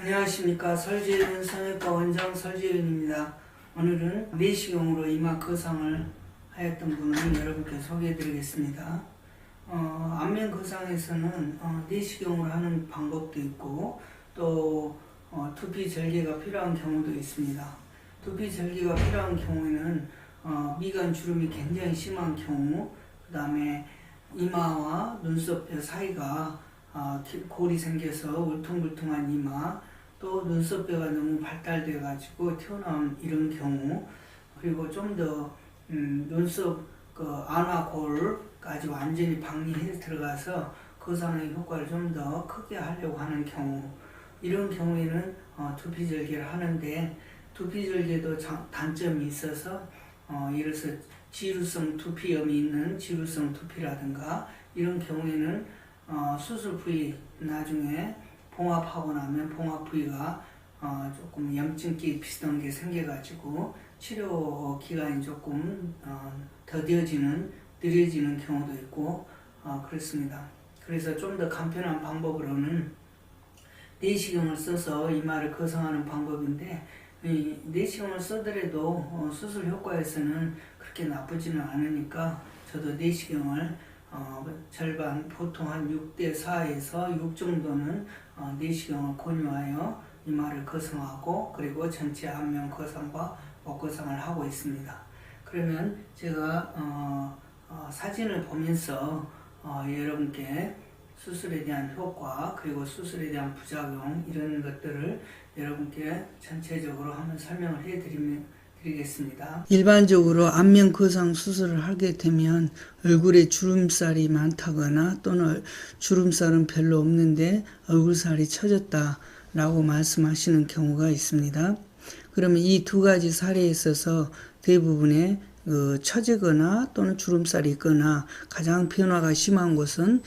안녕하십니까. 설지은 성형외과 원장 설지은입니다. 오늘은 내시경으로 이마 거상을 하였던 분을 여러분께 소개해 드리겠습니다. 안면 거상에서는 내시경으로 하는 방법도 있고 또 두피 절개가 필요한 경우도 있습니다. 두피 절개가 필요한 경우에는 미간 주름이 굉장히 심한 경우, 그 다음에 이마와 눈썹뼈 사이가 골이 생겨서 울퉁불퉁한 이마, 또 눈썹뼈가 너무 발달돼 가지고 튀어나온 이런 경우, 그리고 좀 더 눈썹 안화골까지 완전히 박리해 들어가서 거상의 효과를 좀 더 크게 하려고 하는 경우, 이런 경우에는 두피 절개를 하는데, 두피 절개도 단점이 있어서 예를 들어서 지루성 두피염이 있는 지루성 두피라든가 이런 경우에는 수술 부위 나중에 봉합하고 나면 봉합 부위가 조금 염증기 비슷한 게 생겨가지고 치료 기간이 조금 느려지는 경우도 있고 그렇습니다. 그래서 좀 더 간편한 방법으로는 내시경을 써서 이마를 거상하는 방법인데, 이 내시경을 쓰더라도 수술 효과에서는 그렇게 나쁘지는 않으니까 저도 내시경을 절반, 보통 한 6대4에서 6 정도는 내시경을 권유하여 이마를 거상하고, 그리고 전체 안면 거상과 목 거상을 하고 있습니다. 그러면 제가 사진을 보면서 여러분께 수술에 대한 효과, 그리고 수술에 대한 부작용, 이런 것들을 여러분께 전체적으로 한번 설명을 드리겠습니다. 일반적으로 안면 거상 수술을 하게 되면 얼굴에 주름살이 많다거나 또는 주름살은 별로 없는데 얼굴살이 처졌다 라고 말씀하시는 경우가 있습니다. 그러면 이 두 가지 사례에 있어서 대부분의 처지거나 또는 주름살이 있거나 가장 변화가 심한 곳은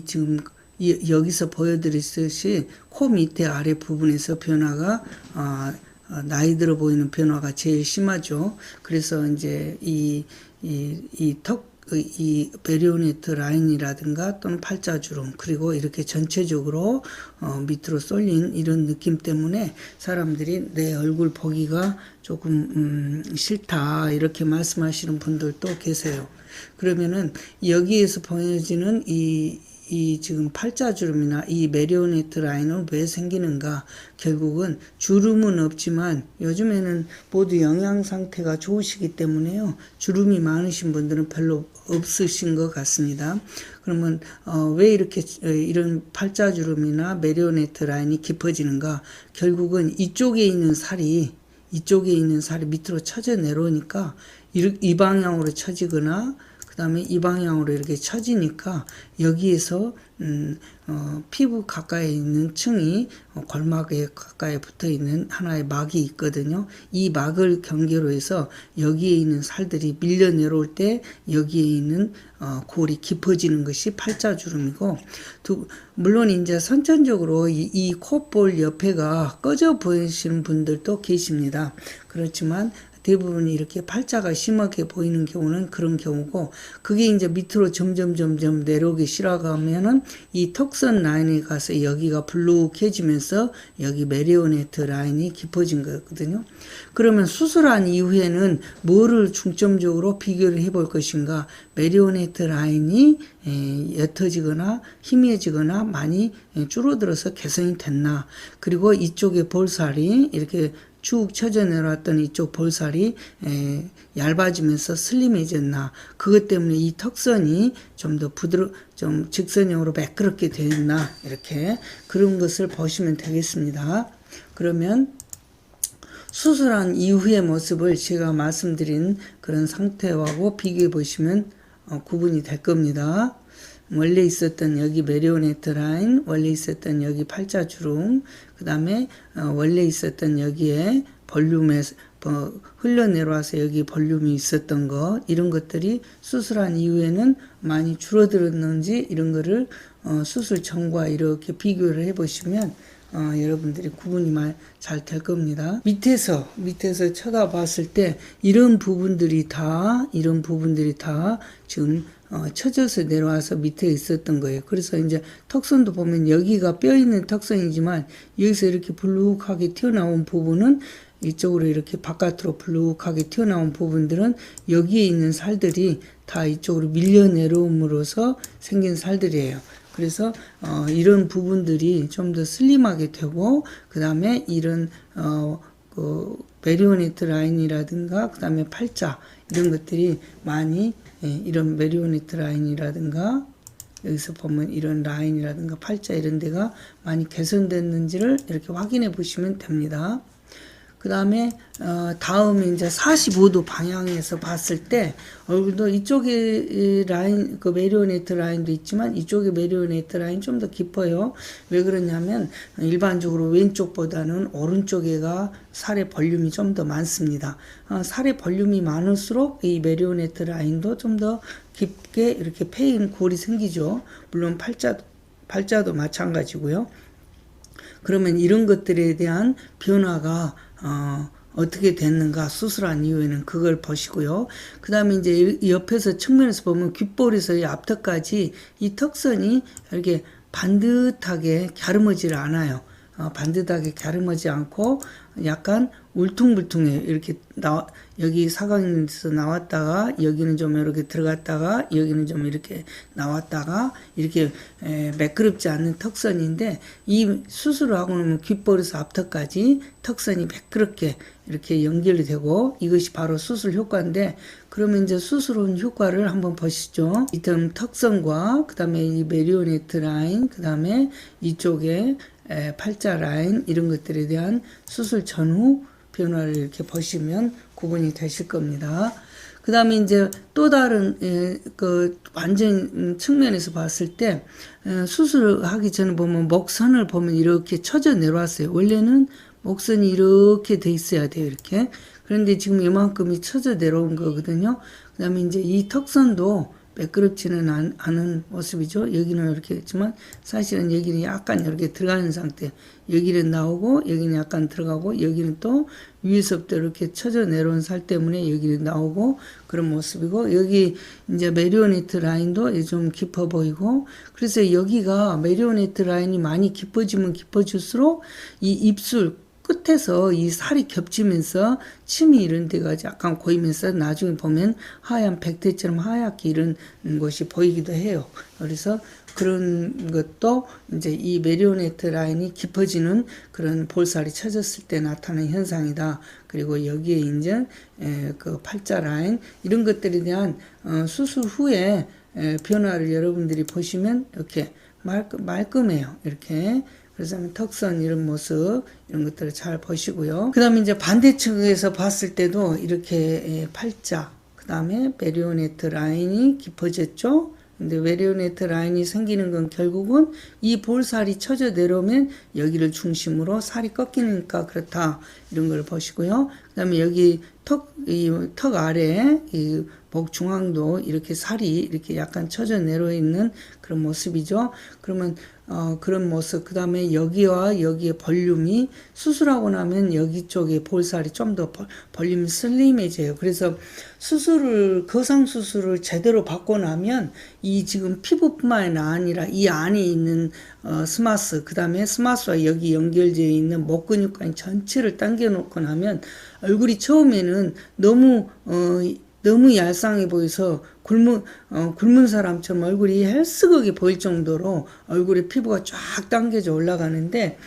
지금 여기서 보여드렸듯이 코 밑에 아래 부분에서 변화가 나이 들어 보이는 변화가 제일 심하죠. 그래서 이제 이 베리오네트 라인이라든가 또는 팔자주름, 그리고 이렇게 전체적으로 밑으로 쏠린 이런 느낌 때문에 사람들이 내 얼굴 보기가 조금 싫다 이렇게 말씀하시는 분들도 계세요. 그러면은 여기에서 보여지는 이 지금 팔자주름이나 이 메리오네트 라인은 왜 생기는가? 결국은 주름은 없지만 요즘에는 모두 영양 상태가 좋으시기 때문에요. 주름이 많으신 분들은 별로 없으신 것 같습니다. 그러면 왜 이렇게 이런 팔자주름이나 메리오네트 라인이 깊어지는가? 결국은 이쪽에 있는 살이 밑으로 처져 내려오니까 이 방향으로 처지거나 그 다음에 이 방향으로 이렇게 처지니까 여기에서 피부 가까이 있는 층이 골막에 가까이 붙어 있는 하나의 막이 있거든요. 이 막을 경계로 해서 여기에 있는 살들이 밀려 내려올 때 여기에 있는 골이 깊어지는 것이 팔자주름이고, 물론 이제 선천적으로 이 콧볼 옆에가 꺼져 보이시는 분들도 계십니다. 그렇지만 대부분 이렇게 팔자가 심하게 보이는 경우는 그런 경우고, 그게 이제 밑으로 점점 내려오기 시작하면은 이 턱선 라인에 가서 여기가 불룩해지면서 여기 메리오네트 라인이 깊어진 거거든요. 그러면 수술한 이후에는 뭐를 중점적으로 비교를 해볼 것인가? 메리오네트 라인이 옅어지거나 희미해지거나 많이 줄어들어서 개선이 됐나? 그리고 이쪽에 볼살이 이렇게 쭉 처져 내려왔던 이쪽 볼살이 얇아지면서 슬림해졌나, 그것 때문에 이 턱선이 좀 더 좀 직선형으로 매끄럽게 되었나, 이렇게 그런 것을 보시면 되겠습니다. 그러면 수술한 이후의 모습을 제가 말씀드린 그런 상태하고 비교해 보시면 구분이 될 겁니다. 원래 있었던 여기 메리오네트 라인, 원래 있었던 여기 팔자주름, 그 다음에 원래 있었던 여기에 볼륨에 흘러내려와서 여기 볼륨이 있었던 것, 이런 것들이 수술한 이후에는 많이 줄어들었는지 이런 거를 수술 전과 이렇게 비교를 해보시면 여러분들이 구분이 잘 될 겁니다. 밑에서 쳐다봤을 때 이런 부분들이 다 지금 처져서 내려와서 밑에 있었던 거예요. 그래서 이제 턱선도 보면 여기가 뼈 있는 턱선이지만 여기서 이렇게 불룩하게 튀어나온 부분은 이쪽으로 이렇게 바깥으로 불룩하게 튀어나온 부분들은 여기에 있는 살들이 다 이쪽으로 밀려 내려옴으로써 생긴 살들이에요. 그래서 이런 부분들이 좀 더 슬림하게 되고 그 다음에 이런 그 메리오네트 라인이라든가 그 다음에 팔자 이런 것들이 많이 이런 메리오네트 라인이라든가 여기서 보면 이런 라인이라든가 팔자 이런 데가 많이 개선됐는지를 이렇게 확인해 보시면 됩니다. 그 다음에 다음에 이제 45도 방향에서 봤을 때 얼굴도 이쪽에 라인 그 메리오네트 라인도 있지만 이쪽에 메리오네트 라인 좀 더 깊어요. 왜 그러냐면 일반적으로 왼쪽보다는 오른쪽에가 살의 볼륨이 좀 더 많습니다. 살의 볼륨이 많을수록 이 메리오네트 라인도 좀 더 깊게 이렇게 패인 골이 생기죠. 물론 팔자도 마찬가지고요. 그러면 이런 것들에 대한 변화가 어떻게 됐는가 수술한 이후에는 그걸 보시고요. 그 다음에 이제 옆에서 측면에서 보면 귓볼에서 이 앞턱까지 이 턱선이 이렇게 반듯하게 갸름하지를 않아요. 반듯하게 갸름하지 않고 약간 울퉁불퉁해. 이렇게 여기 사각에서 나왔다가 여기는 좀 이렇게 들어갔다가 여기는 좀 이렇게 나왔다가 이렇게 매끄럽지 않는 턱선인데 이 수술을 하고 나면 귓볼에서 앞턱까지 턱선이 매끄럽게 이렇게 연결이 되고 이것이 바로 수술 효과인데 그러면 이제 수술은 효과를 한번 보시죠. 이점 턱선과 그 다음에 이 메리오네트 라인 그 다음에 이쪽에 팔자 라인 이런 것들에 대한 수술 전후 변화를 이렇게 보시면 구분이 되실 겁니다. 그 다음에 이제 또 다른 그 완전 측면에서 봤을 때 수술하기 전에 보면 목선을 보면 이렇게 쳐져 내려왔어요. 원래는 목선이 이렇게 돼 있어야 돼요. 이렇게. 그런데 지금 이만큼이 쳐져 내려온 거거든요. 그 다음에 이제 이 턱선도 매끄럽지는 않은 모습이죠. 여기는 이렇게 했지만 사실은 여기는 약간 이렇게 들어가는 상태. 여기는 나오고 여기는 약간 들어가고 여기는 또 위에서부터 이렇게 쳐져 내려온 살 때문에 여기는 나오고 그런 모습이고 여기 이제 메리오네트 라인도 좀 깊어 보이고 그래서 여기가 메리오네트 라인이 많이 깊어지면 깊어질수록 이 입술 끝에서 이 살이 겹치면서 침이 이런 데가 약간 고이면서 나중에 보면 하얀 백태처럼 하얗게 이런 것이 보이기도 해요. 그래서 그런 것도 이제 이 메리오네트 라인이 깊어지는 그런 볼살이 쳐졌을 때 나타나는 현상이다. 그리고 여기에 이제 그 팔자 라인 이런 것들에 대한 수술 후에 변화를 여러분들이 보시면 이렇게 말끔해요. 이렇게. 그래서 턱선 이런 모습 이런 것들을 잘 보시고요. 그 다음에 이제 반대측에서 봤을 때도 이렇게 팔자 그 다음에 메리오네트 라인이 깊어졌죠. 근데 메리오네트 라인이 생기는 건 결국은 이 볼살이 쳐져 내려오면 여기를 중심으로 살이 꺾이니까 그렇다 이런 걸 보시고요. 그 다음에 여기 턱 아래 이 목 중앙도 이렇게 살이 이렇게 약간 쳐져 내려 있는 그런 모습이죠. 그러면 그런 모습, 그 다음에 여기와 여기의 볼륨이 수술하고 나면 여기 쪽에 볼살이 좀 더 볼륨이 슬림해져요. 그래서 거상 수술을 제대로 받고 나면 이 지금 피부뿐만 아니라 이 안에 있는 스마스, 그 다음에 스마스와 여기 연결되어 있는 목 근육까지 전체를 당겨 놓고 나면 얼굴이 처음에는 너무 얄쌍해 보여서 굶은 사람처럼 얼굴이 헬스거게 보일 정도로 얼굴에 피부가 쫙 당겨져 올라가는데,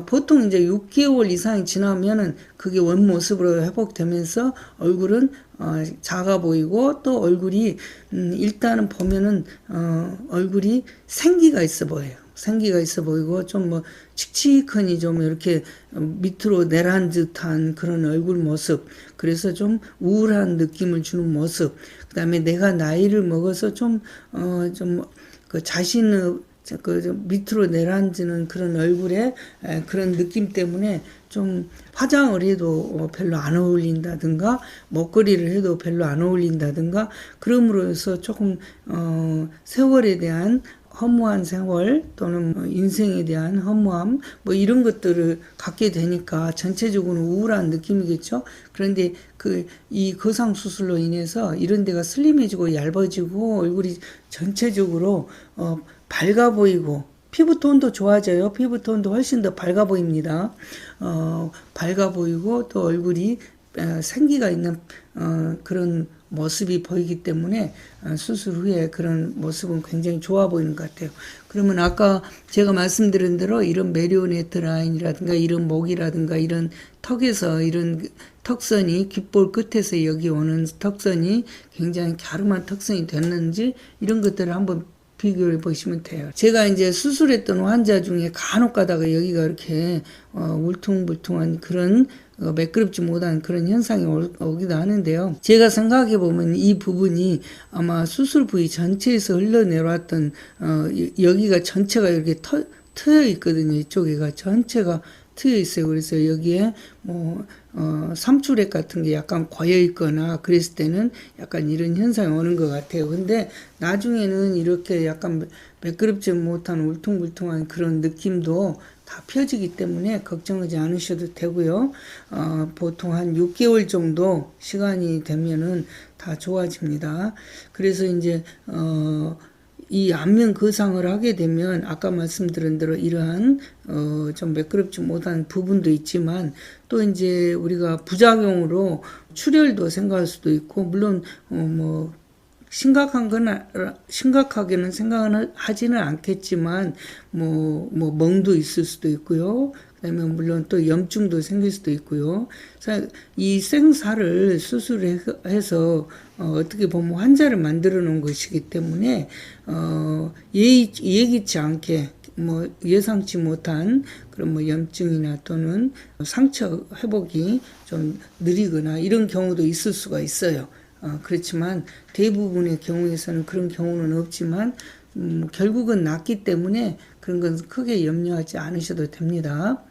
보통 이제 6개월 이상이 지나면은 그게 원 모습으로 회복되면서 얼굴은, 작아 보이고 또 얼굴이, 일단은 보면은, 얼굴이 생기가 있어 보여요. 생기가 있어 보이고 좀 뭐 칙칙하니 좀 이렇게 밑으로 내려앉은 듯한 그런 얼굴 모습, 그래서 좀 우울한 느낌을 주는 모습, 그 다음에 내가 나이를 먹어서 그 자신의 밑으로 내려앉는 그런 얼굴에 그런 느낌 때문에 좀 화장을 해도 별로 안 어울린다든가 목걸이를 해도 별로 안 어울린다든가 그럼으로 해서 조금 세월에 대한 허무한 세월 또는 인생에 대한 허무함 뭐 이런 것들을 갖게 되니까 전체적으로 우울한 느낌이겠죠. 그런데 이 거상 수술로 인해서 이런 데가 슬림해지고 얇아지고 얼굴이 전체적으로 밝아 보이고 피부톤도 좋아져요. 피부톤도 훨씬 더 밝아 보입니다. 밝아 보이고 또 얼굴이 생기가 있는 그런 모습이 보이기 때문에 수술 후에 그런 모습은 굉장히 좋아 보이는 것 같아요. 그러면 아까 제가 말씀드린 대로 이런 메리오네트 라인이라든가 이런 목이라든가 이런 턱에서 이런 턱선이 귓볼 끝에서 여기 오는 턱선이 굉장히 갸름한 턱선이 됐는지 이런 것들을 한번 비교해 보시면 돼요. 제가 이제 수술했던 환자 중에 간혹 가다가 여기가 이렇게 울퉁불퉁한 그런 매끄럽지 못한 그런 현상이 오기도 하는데요. 제가 생각해 보면 이 부분이 아마 수술 부위 전체에서 흘러내려왔던 여기가 전체가 이렇게 트여 있거든요. 이쪽에가 전체가 트여 있어요. 그래서 여기에 삼출액 같은 게 약간 고여 있거나 그랬을 때는 약간 이런 현상이 오는 것 같아요. 근데 나중에는 이렇게 약간 매끄럽지 못한 울퉁불퉁한 그런 느낌도 다 펴지기 때문에 걱정하지 않으셔도 되고요. 보통 한 6개월 정도 시간이 되면은 다 좋아집니다. 그래서 이제 이 안면 거상을 하게 되면 아까 말씀드린 대로 이러한 좀 매끄럽지 못한 부분도 있지만 또 이제 우리가 부작용으로 출혈도 생각할 수도 있고 물론 심각하게는 생각은 하지는 않겠지만 멍도 있을 수도 있고요. 그다음에 물론 또 염증도 생길 수도 있고요. 이 생사를 수술해서 어떻게 보면 환자를 만들어 놓은 것이기 때문에 예기치 않게 예상치 못한 그런 염증이나 또는 상처 회복이 좀 느리거나 이런 경우도 있을 수가 있어요. 그렇지만 대부분의 경우에서는 그런 경우는 없지만 결국은 낫기 때문에 그런 건 크게 염려하지 않으셔도 됩니다.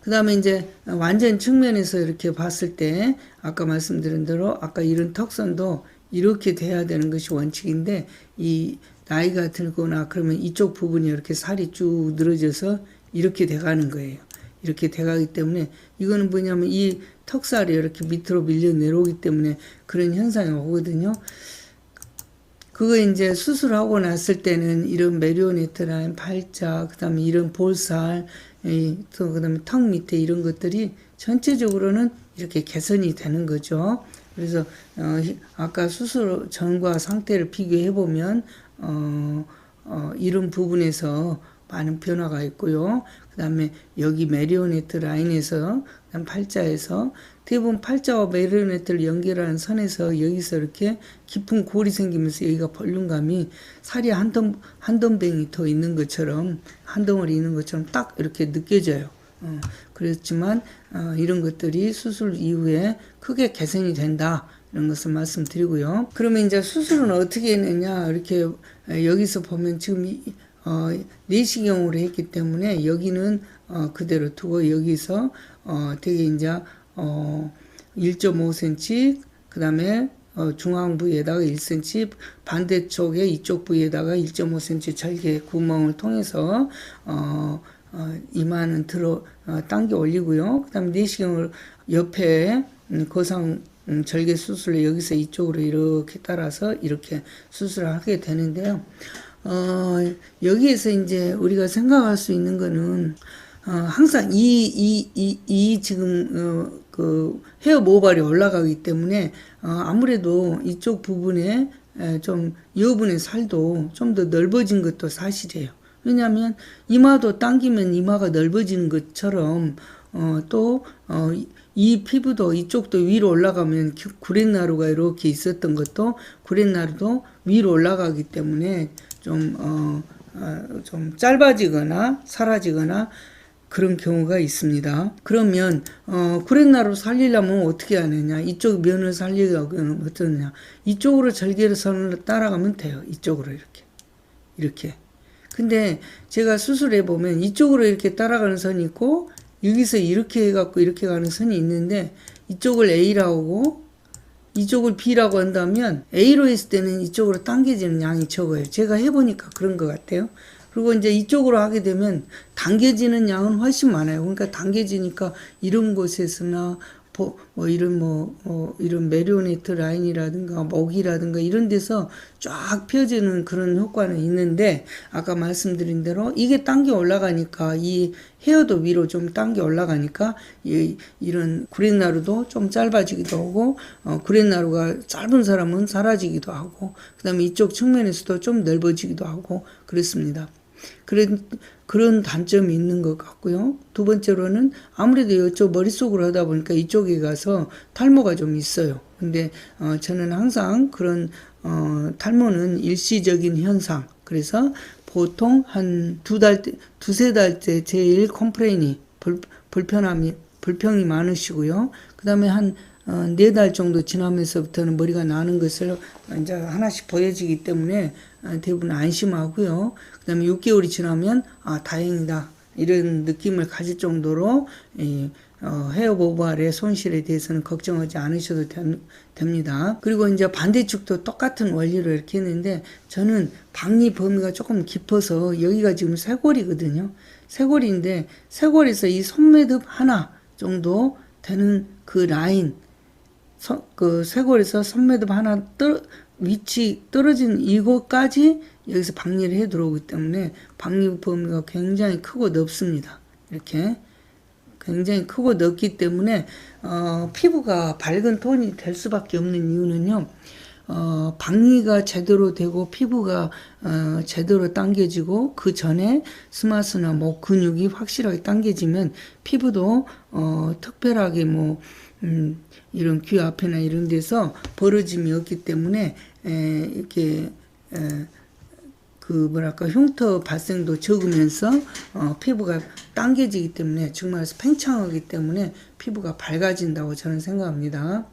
그 다음에 이제 완전 측면에서 이렇게 봤을 때 아까 말씀드린 대로 아까 이런 턱선도 이렇게 돼야 되는 것이 원칙인데 이 나이가 들거나 그러면 이쪽 부분이 이렇게 살이 쭉 늘어져서 이렇게 돼가는 거예요. 이렇게 돼가기 때문에 이거는 뭐냐면 이 턱살이 이렇게 밑으로 밀려 내려오기 때문에 그런 현상이 오거든요. 그거 이제 수술하고 났을 때는 이런 메리오네트 라인, 팔자, 그 다음에 이런 볼살, 또 그 다음에 턱 밑에 이런 것들이 전체적으로는 이렇게 개선이 되는 거죠. 그래서 아까 수술 전과 상태를 비교해 보면 이런 부분에서 많은 변화가 있고요. 그 다음에 여기 메리오네트 라인에서 팔자에서 대부분 팔자와 메리오네트를 연결하는 선에서 여기서 이렇게 깊은 골이 생기면서 여기가 볼륨감이 살이 한 덤뱅이 더 있는 것처럼 한 덩어리 있는 것처럼 딱 이렇게 느껴져요. 그렇지만 이런 것들이 수술 이후에 크게 개선이 된다. 이런 것을 말씀드리고요. 그러면 이제 수술은 어떻게 했느냐 이렇게 여기서 보면 지금 내시경으로 했기 때문에 여기는 그대로 두고 여기서 되게 이제 1.5cm 그 다음에 중앙 부위에다가 1cm 반대쪽에 이쪽 부위에다가 1.5cm 절개 구멍을 통해서 이마는 당겨 올리고요. 그 다음에 내시경을 옆에 거상 절개 수술을 여기서 이쪽으로 이렇게 따라서 이렇게 수술을 하게 되는데요. 여기에서 이제 우리가 생각할 수 있는 거는 항상 지금 그 헤어 모발이 올라가기 때문에 아무래도 이쪽 부분에 좀 여분의 살도 좀 더 넓어진 것도 사실이에요. 왜냐하면 이마도 당기면 이마가 넓어지는 것처럼 또 이 피부도 이쪽도 위로 올라가면 구렛나루가 이렇게 있었던 것도 구렛나루도 위로 올라가기 때문에 좀 짧아지거나 사라지거나 그런 경우가 있습니다. 그러면 구렛나루 살리려면 어떻게 하느냐, 이쪽 면을 살리려면 어떠냐, 이쪽으로 절개선을 따라가면 돼요. 이쪽으로 이렇게. 근데 제가 수술해 보면 이쪽으로 이렇게 따라가는 선이 있고 여기서 이렇게 해갖고 이렇게 가는 선이 있는데 이쪽을 A라고 하고 이쪽을 B라고 한다면 A로 했을 때는 이쪽으로 당겨지는 양이 적어요. 제가 해보니까 그런 것 같아요. 그리고 이제 이쪽으로 하게 되면 당겨지는 양은 훨씬 많아요. 그러니까 당겨지니까 이런 곳에서나 이런 메리오네트 라인이라든가 목이라든가 이런 데서 쫙 펴지는 그런 효과는 있는데, 아까 말씀드린 대로 이게 당겨 올라가니까 이 헤어도 위로 좀 당겨 올라가니까 이런 구렛나루도 좀 짧아지기도 하고, 구렛나루가 짧은 사람은 사라지기도 하고, 그 다음에 이쪽 측면에서도 좀 넓어지기도 하고 그렇습니다. 그런 단점이 있는 것 같고요. 두 번째로는 아무래도 이쪽 머릿속으로 하다 보니까 이쪽에 가서 탈모가 좀 있어요. 근데 저는 항상 그런 탈모는 일시적인 현상. 그래서 보통 한 두세 달째 제일 컴플레인이 불평이 많으시고요. 그 다음에 한 4달 정도 지나면서부터는 머리가 나는 것을 이제 하나씩 보여지기 때문에 대부분 안심하고요. 그 다음에 6개월이 지나면 다행이다 이런 느낌을 가질 정도로 헤어 모발의 손실에 대해서는 걱정하지 않으셔도 됩니다. 그리고 이제 반대쪽도 똑같은 원리로 이렇게 했는데, 저는 박리 범위가 조금 깊어서 여기가 지금 쇄골이거든요. 쇄골인데 쇄골에서 이 손매듭 하나 정도 되는 그 라인, 그 쇄골에서 손매듭 하나 위치 떨어진 이곳까지 여기서 박리를 해 들어오기 때문에 박리 범위가 굉장히 크고 넓습니다. 이렇게 굉장히 크고 넓기 때문에 피부가 밝은 톤이 될 수밖에 없는 이유는요, 박리가 제대로 되고 피부가 제대로 당겨지고 그 전에 스마스나 목 근육이 확실하게 당겨지면 피부도 특별하게 이런 귀 앞이나 이런 데서 벌어짐이 없기 때문에 이렇게 흉터 발생도 적으면서 피부가 당겨지기 때문에 정말 팽창하기 때문에 피부가 밝아진다고 저는 생각합니다.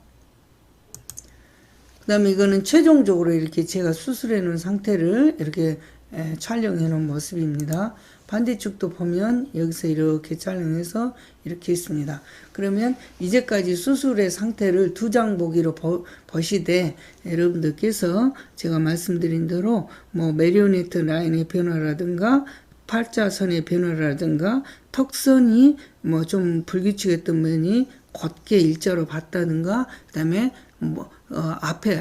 그 다음에 이거는 최종적으로 이렇게 제가 수술해 놓은 상태를 이렇게 촬영해 놓은 모습입니다. 반대쪽도 보면 여기서 이렇게 촬영해서 이렇게 있습니다. 그러면 이제까지 수술의 상태를 2장 보기로 보시되, 여러분들께서 제가 말씀드린 대로 메리오네트 라인의 변화라든가 팔자선의 변화라든가 턱선이 좀 불규칙했던 면이 곧게 일자로 봤다든가, 그 다음에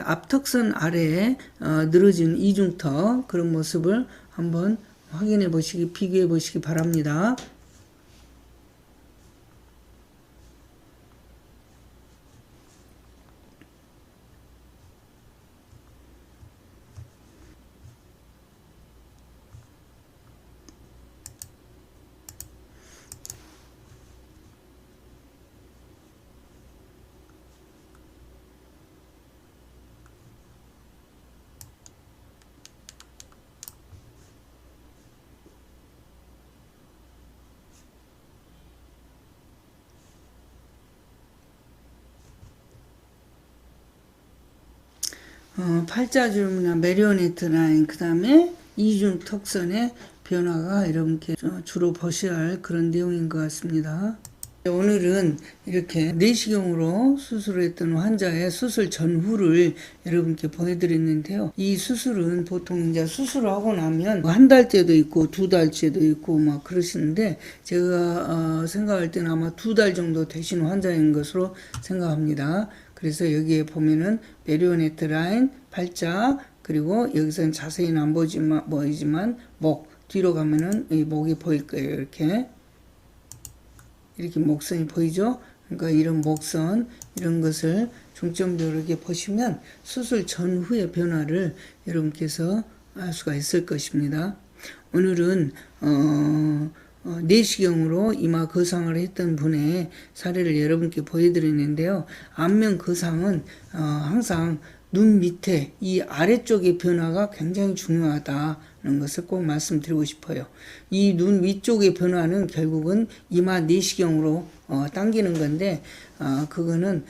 앞턱선 아래에 늘어진 이중턱, 그런 모습을 한번 확인해 보시기, 비교해 보시기 바랍니다. 팔자주름이나 메리오네트 라인, 그 다음에 이중 턱선의 변화가 여러분께 주로 보셔야 할 그런 내용인 것 같습니다. 오늘은 이렇게 내시경으로 수술을 했던 환자의 수술 전후를 여러분께 보여드렸는데요. 이 수술은 보통 이제 수술을 하고 나면 1달째도 있고 2달째도 있고 그러시는데, 제가 생각할 때는 아마 2달 정도 되신 환자인 것으로 생각합니다. 그래서 여기에 보면은 메리오네트 라인, 팔자, 그리고 여기서는 자세히는 안 보이지만 목, 뒤로 가면은 이 목이 보일 거예요. 이렇게 목선이 보이죠? 그러니까 이런 목선, 이런 것을 중점적으로 이렇게 보시면 수술 전후의 변화를 여러분께서 알 수가 있을 것입니다. 오늘은 내시경으로 이마 거상을 했던 분의 사례를 여러분께 보여드리는데요. 안면 거상은 항상 눈 밑에 이 아래쪽의 변화가 굉장히 중요하다는 것을 꼭 말씀드리고 싶어요. 이 눈 위쪽의 변화는 결국은 이마 내시경으로 당기는 건데, 그거는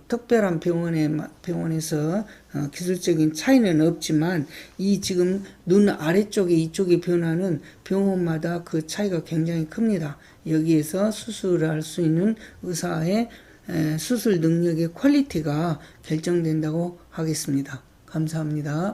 특별한 병원에서 기술적인 차이는 없지만, 이 지금 눈 아래쪽에 이쪽의 변화는 병원마다 그 차이가 굉장히 큽니다. 여기에서 수술을 할 수 있는 의사의 수술 능력의 퀄리티가 결정된다고 하겠습니다. 감사합니다.